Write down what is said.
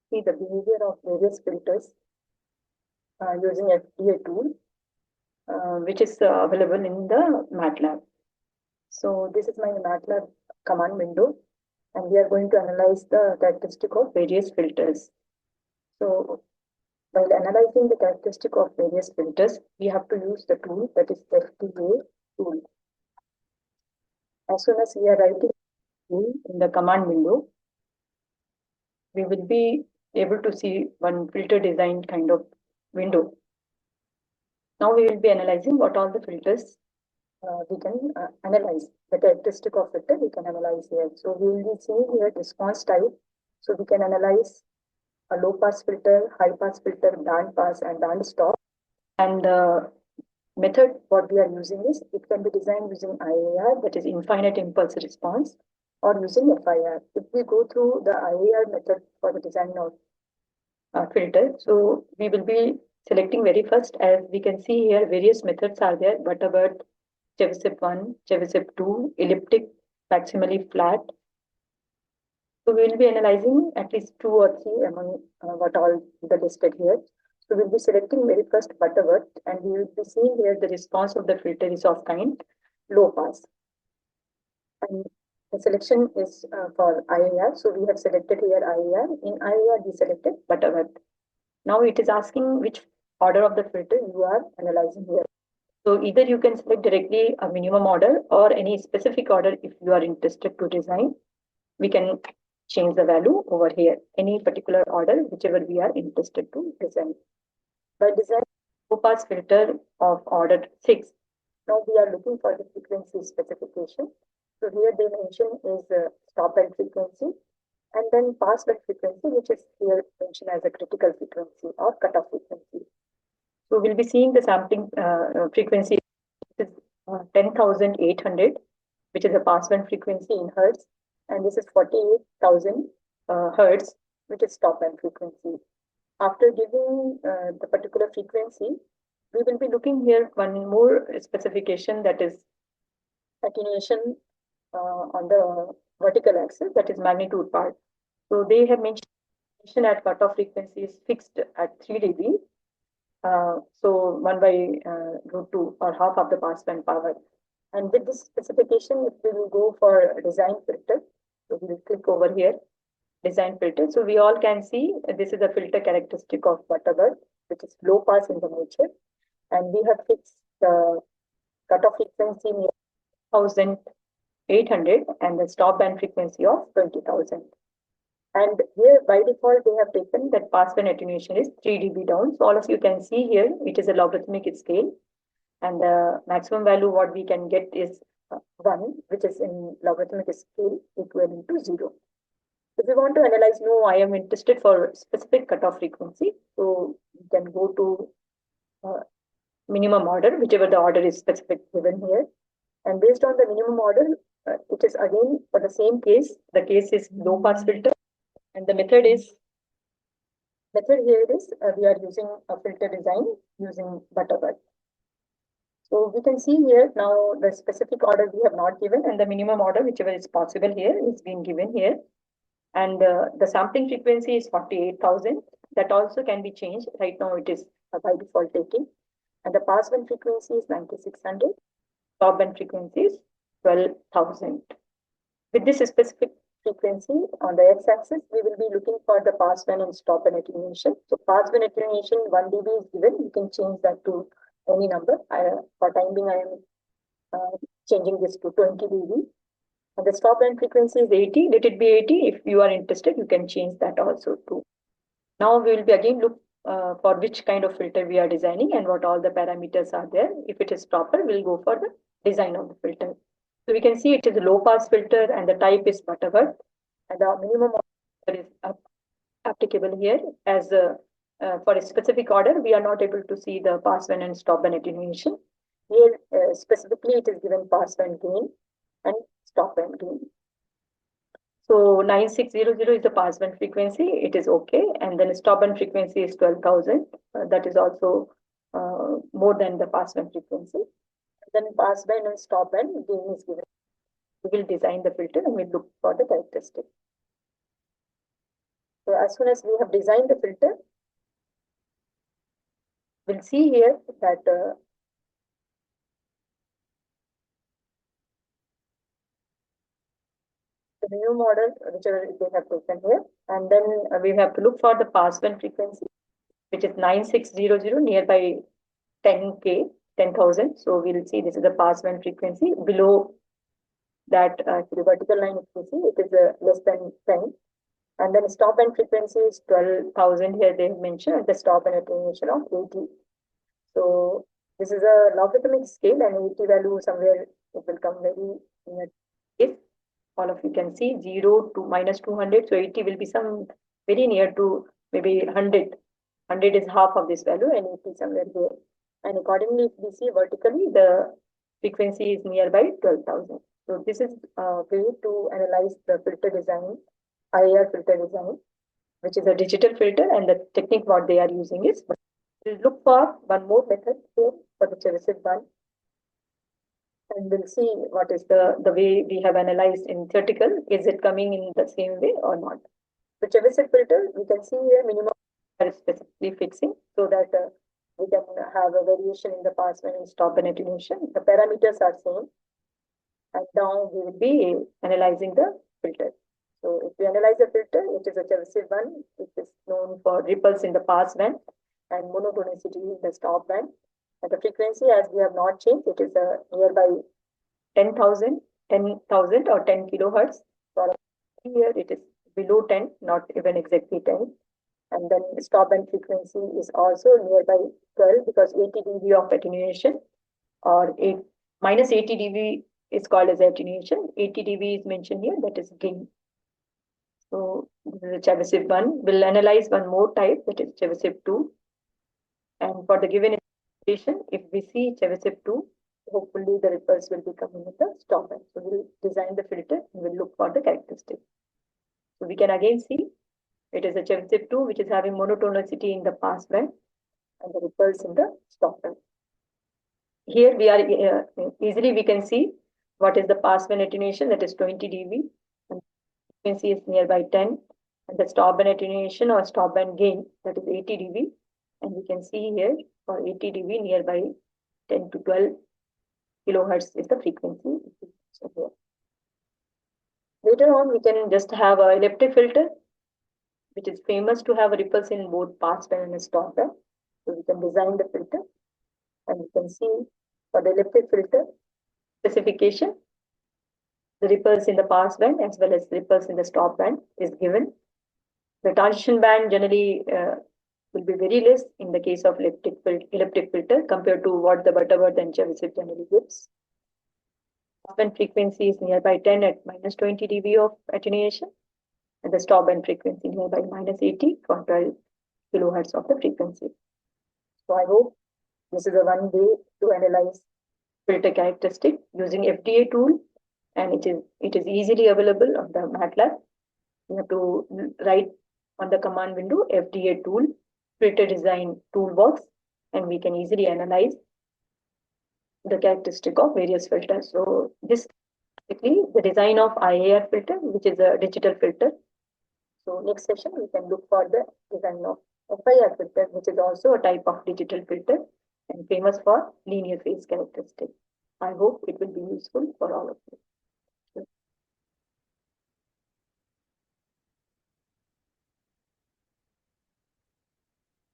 see the behavior of various filters using FDA tool, which is available in the MATLAB. So this is my MATLAB command window, and we are going to analyze the characteristic of various filters. So while analyzing the characteristic of various filters, we have to use the tool that is FDA tool. As soon as we are writing tool in the command window, we will be able to see one filter design kind of window. Now we will be analyzing what all the filters we can analyze. The characteristic of filter we can analyze here. So we will be seeing here response type. So we can analyze a low pass filter, high pass filter, band pass, and band stop. And the method what we are using is it can be designed using IIR, that is infinite impulse response, or using FIR. If we go through the IIR method for the design of filter, so we will be selecting very first. As we can see here, various methods are there: Butterbird, Chebyshev 1, Chebyshev 2, elliptic, maximally flat. So we will be analyzing at least 2 or 3 among what all the listed here. So we'll be selecting very first Butterworth, and we will be seeing here the response of the filter is of kind low pass. And the selection is for IIR. So we have selected here IIR. In IIR, we selected Butterworth. Now it is asking which order of the filter you are analyzing here. So either you can select directly a minimum order or any specific order if you are interested to design. We can change the value over here, any particular order, whichever we are interested to design. By designing low pass filter of order 6, now we are looking for the frequency specification. So here they mention is stop band frequency, and then pass band frequency, which is here mentioned as a critical frequency or cutoff frequency. So we'll be seeing the sampling frequency is 10,800, which is a pass band frequency in hertz, and this is 48,000 hertz, which is stop band frequency. After giving the particular frequency, we will be looking here one more specification, that is attenuation on the vertical axis, that is magnitude part. So they have mentioned at cutoff frequency is fixed at 3 dB. So 1 by root 2 or half of the passband power. And with this specification, if we will go for design filter, so we will click over here, design filter. So we all can see this is the filter characteristic of Butterbird, which is low pass in the nature. And we have fixed the cutoff frequency near 1,800 and the stop band frequency of 20,000. And here by default, they have taken that passband attenuation is 3 dB down. So all of you can see here, it is a logarithmic scale. And the maximum value what we can get is 1, which is in logarithmic scale equivalent to 0. If we want to analyze, no, I am interested for specific cutoff frequency. So you can go to minimum order, whichever the order is specific given here. And based on the minimum order, it is again for the same case. The case is low pass filter. And the method here is we are using a filter design using Butterbird. So we can see here now the specific order we have not given, and the minimum order, whichever is possible here, is being given here. And the sampling frequency is 48,000. That also can be changed. Right now it is by default taking. And the passband frequency is 9,600. Stop band frequency is 12,000. With this specific frequency on the x-axis, we will be looking for the passband and stop band attenuation. So passband attenuation 1 dB is given. You can change that to any number. For time being, I am changing this to 20 dB. And the stop band frequency is 80. Let it be 80. If you are interested, you can change that also too. Now we will be again look for which kind of filter we are designing and what all the parameters are there. If it is proper, we'll go for the design of the filter. So we can see it is a low pass filter and the type is Butterbird. And the minimum order is applicable here as for a specific order, we are not able to see the passband and stop band attenuation. Here specifically it is given passband gain and stop band gain. So 9600 is the passband frequency, it is okay. And then stop band frequency is 12,000. That is also more than the passband frequency. Then passband and stop band gain is given. We will design the filter and we'll look for the characteristic. So as soon as we have designed the filter, we'll see here that the new model, whichever they have taken here, and then we have to look for the passband frequency, which is 9600 nearby 10K, 10,000. So we'll see this is the passband frequency. Below that, the vertical line, if you see, it is less than 10. And then stop band frequency is 12,000 here they have mentioned, and the stop band attenuation of 80. So this is a logarithmic scale, and 80 value somewhere it will come very near. If all of you can see 0 to minus 200, so 80 will be some very near to maybe 100. 100 is half of this value, and 80 somewhere here. And accordingly, if we see vertically, the frequency is nearby 12,000. So this is a way to analyze the filter design, IIR filter design, which is a digital filter, and the technique what they are using is. We'll look for one more method here for the Cheresit one, and we'll see what is the way we have analyzed in theoretical. Is it coming in the same way or not? The Cheresit filter, we can see here minimum are specifically fixing so that we can have a variation in the pass band and stop band attenuation. The parameters are same, and now we will be analyzing the filter. So if we analyze the filter, it is a Cheresit one, which is known for ripples in the pass band and monotonicity in the stop band. And the frequency, as we have not changed, it is a nearby 10,000 or 10 kilohertz. For here, it is below 10, not even exactly 10. And then the stop band frequency is also nearby 12 because 80 dB of attenuation or minus 80 dB is called as attenuation. 80 dB is mentioned here, that is gain. So this is a Cheresit one. We'll analyze one more type, that is Cheresit 2. And for the given information, if we see Cheresit 2, hopefully the ripples will be coming with the stop band. So we'll design the filter and we'll look for the characteristic. So we can again see it is a Cheresit 2, which is having monotonicity in the pass band and the ripples in the stop band. Here we are easily we can see what is the pass band attenuation, that is 20 dB, and frequency is nearby 10, and the stop band attenuation or stop band gain, that is 80 dB, and we can see here for 80 dB nearby 10 to 12 kilohertz is the frequency. So later on, we can just have a elliptic filter, which is famous to have ripples in both pass band and stop band. So we can design the filter, and you can see for the elliptic filter specification, the ripples in the pass band as well as ripples in the stop band is given. The transition band generally will be very less in the case of elliptic filter compared to what the Butterworth and Cheresit generally gives. Pass band frequency is nearby 10 at minus 20 dB of attenuation, and the stop band frequency nearby minus 80 for 12 kilohertz of the frequency. So I hope this is a one way to analyze filter characteristic using FDA tool, and it is easily available on the MATLAB. You have to write on the command window FDA tool filter design toolbox, and we can easily analyze the characteristic of various filters. So this is basically the design of IIR filter, which is a digital filter. So next session we can look for the design of FIR filter, which is also a type of digital filter and famous for linear phase characteristic. I hope it will be useful for all of you.